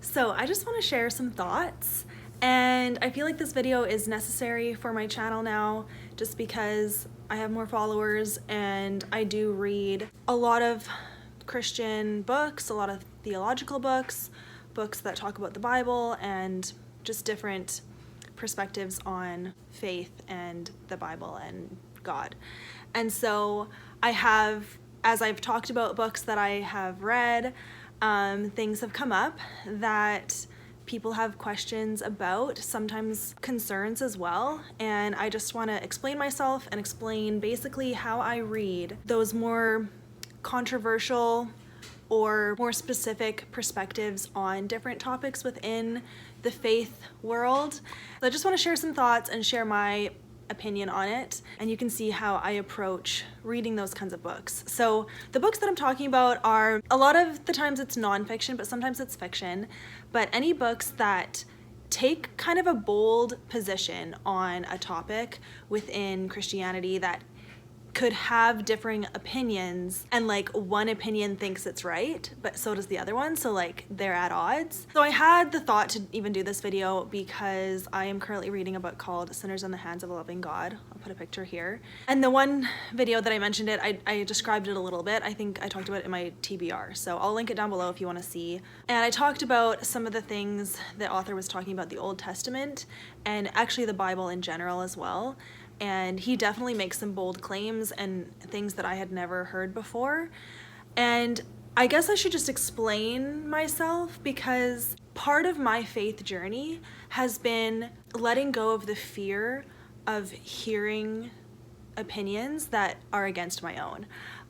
So I just want to share some thoughts, and I feel like this video is necessary for my channel now just because I have more followers and I do read a lot of Christian books, a lot of theological books, books that talk about the Bible and just different perspectives on faith and the Bible and God. And so I have, as I've talked about books that I have read, things have come up that people have questions about, sometimes concerns as well, and I just want to explain myself and explain basically how I read those more controversial or more specific perspectives on different topics within the faith world. So I just want to share some thoughts and share my opinion on it, and you can see how I approach reading those kinds of books. So the books that I'm talking about are, a lot of the times it's nonfiction, but sometimes it's fiction, but any books that take kind of a bold position on a topic within Christianity that could have differing opinions, and like one opinion thinks it's right, but so does the other one, so like they're at odds. So I had the thought to even do this video because I am currently reading a book called Sinners in the Hands of a Loving God. I'll put a picture here. And the one video that I mentioned it, I described it a little bit. I think I talked about it in my TBR, so I'll link it down below if you want to see. And I talked about some of the things the author was talking about the Old Testament and actually the Bible in general as well. And he definitely makes some bold claims and things that I had never heard before. And I guess I should just explain myself, because part of my faith journey has been letting go of the fear of hearing opinions that are against my own.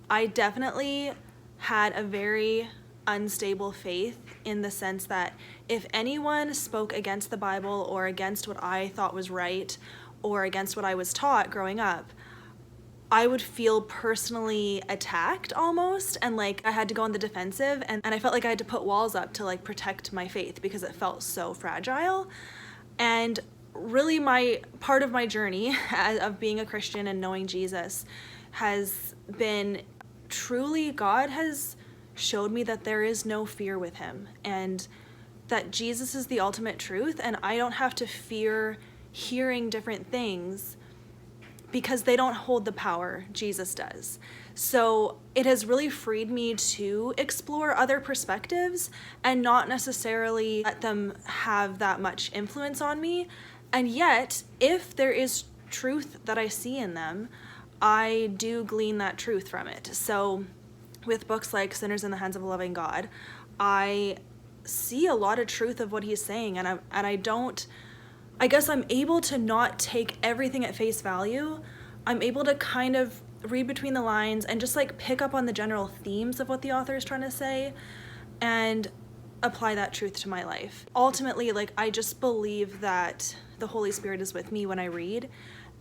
I definitely had a very unstable faith in the sense that if anyone spoke against the Bible or against what I thought was right or against what I was taught growing up, I would feel personally attacked almost, and like I had to go on the defensive, and I felt like I had to put walls up to like protect my faith because it felt so fragile. And really my part of my journey of being a Christian and knowing Jesus has been truly, God has showed me that there is no fear with him, and that Jesus is the ultimate truth, and I don't have to fear hearing different things because they don't hold the power Jesus does. So it has really freed me to explore other perspectives and not necessarily let them have that much influence on me. And yet, if there is truth that I see in them, I do glean that truth from it. So with books like Sinners in the Hands of a Loving God, I see a lot of truth of what he's saying, and I guess I'm able to not take everything at face value. I'm able to kind of read between the lines and just like pick up on the general themes of what the author is trying to say and apply that truth to my life. Ultimately, like, I just believe that the Holy Spirit is with me when I read,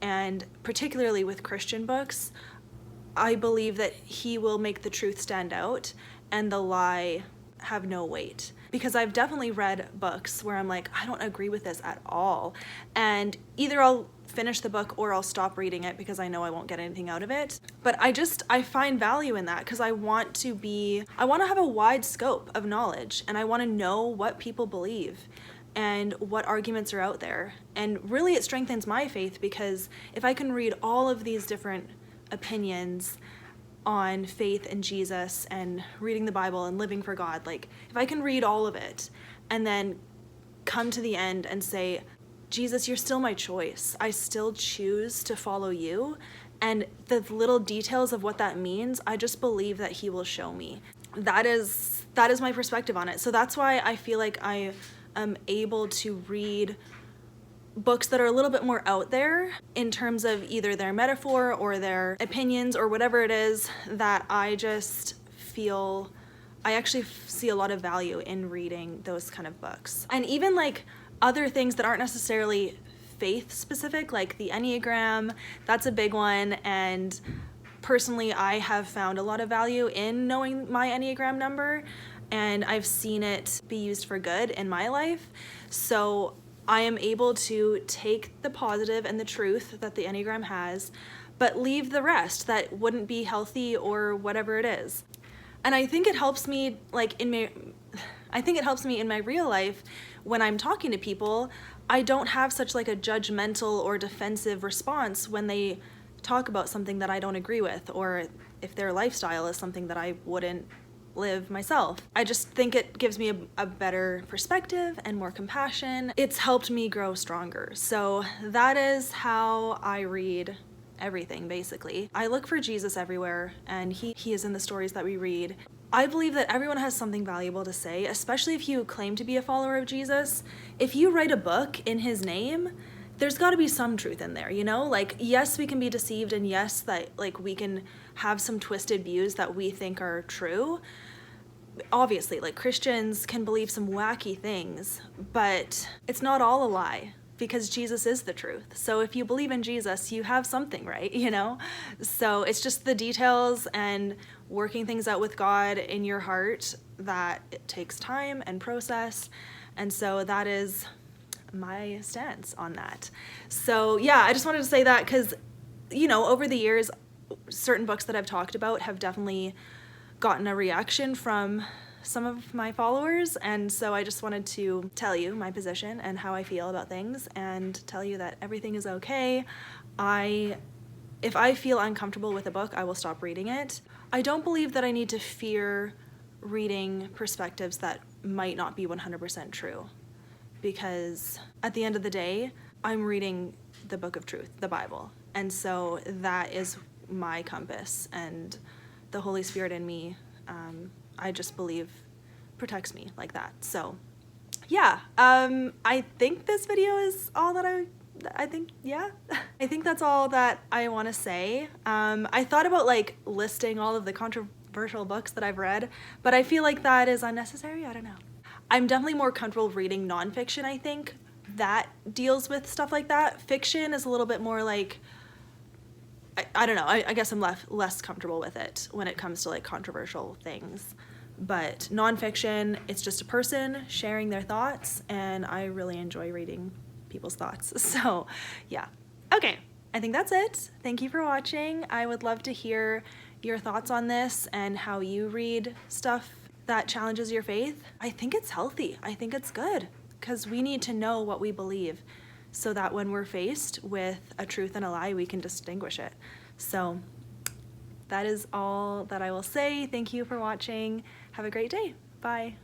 and particularly with Christian books, I believe that he will make the truth stand out and the lie have no weight. Because I've definitely read books where I'm like, I don't agree with this at all. And either I'll finish the book or I'll stop reading it because I know I won't get anything out of it. But I find value in that because I want to have a wide scope of knowledge, and I want to know what people believe and what arguments are out there. And really it strengthens my faith, because if I can read all of these different opinions on faith and Jesus and reading the Bible and living for God, like if I can read all of it and then come to the end and say, Jesus, you're still my choice. I still choose to follow you. And the little details of what that means, I just believe that he will show me. That is my perspective on it. So that's why I feel like I am able to read books that are a little bit more out there in terms of either their metaphor or their opinions or whatever it is, that I just feel I actually see a lot of value in reading those kind of books. And even like other things that aren't necessarily faith specific, like the Enneagram, that's a big one. And personally, I have found a lot of value in knowing my Enneagram number, and I've seen it be used for good in my life. So I am able to take the positive and the truth that the Enneagram has, but leave the rest that wouldn't be healthy or whatever it is. And I think it helps me, like, I think it helps me in my real life when I'm talking to people. I don't have such like a judgmental or defensive response when they talk about something that I don't agree with, or if their lifestyle is something that I wouldn't live myself. I just think it gives me a better perspective and more compassion. It's helped me grow stronger. So that is how I read everything, basically. I look for Jesus everywhere, and he is in the stories that we read. I believe that everyone has something valuable to say, especially if you claim to be a follower of Jesus. If you write a book in his name, there's got to be some truth in there, you know? Like, yes, we can be deceived, and yes, that like we can have some twisted views that we think are true. Obviously, like, Christians can believe some wacky things, but it's not all a lie, because Jesus is the truth. So if you believe in Jesus, you have something, right? You know? So it's just the details and working things out with God in your heart that it takes time and process. And so that is my stance on that. So yeah, I just wanted to say that because, you know, over the years, certain books that I've talked about have definitely gotten a reaction from some of my followers, and so I just wanted to tell you my position and how I feel about things, and tell you that everything is okay. If I feel uncomfortable with a book, I will stop reading it. I don't believe that I need to fear reading perspectives that might not be 100% true, because at the end of the day, I'm reading the book of truth, the Bible, and so that is my compass, and the Holy Spirit in me, I just believe protects me like that. So yeah, I think this video is all that I think, yeah. I think that's all that I want to say. I thought about like listing all of the controversial books that I've read, but I feel like that is unnecessary. I don't know. I'm definitely more comfortable reading nonfiction, I think, that deals with stuff like that. Fiction is a little bit more like, I don't know, I guess I'm less comfortable with it when it comes to like controversial things. But nonfiction, it's just a person sharing their thoughts, and I really enjoy reading people's thoughts. So yeah, okay, I think that's it. Thank you for watching. I would love to hear your thoughts on this and how you read stuff that challenges your faith. I think it's healthy. I think it's good, because we need to know what we believe, so that when we're faced with a truth and a lie, we can distinguish it. So that is all that I will say. Thank you for watching. Have a great day. Bye.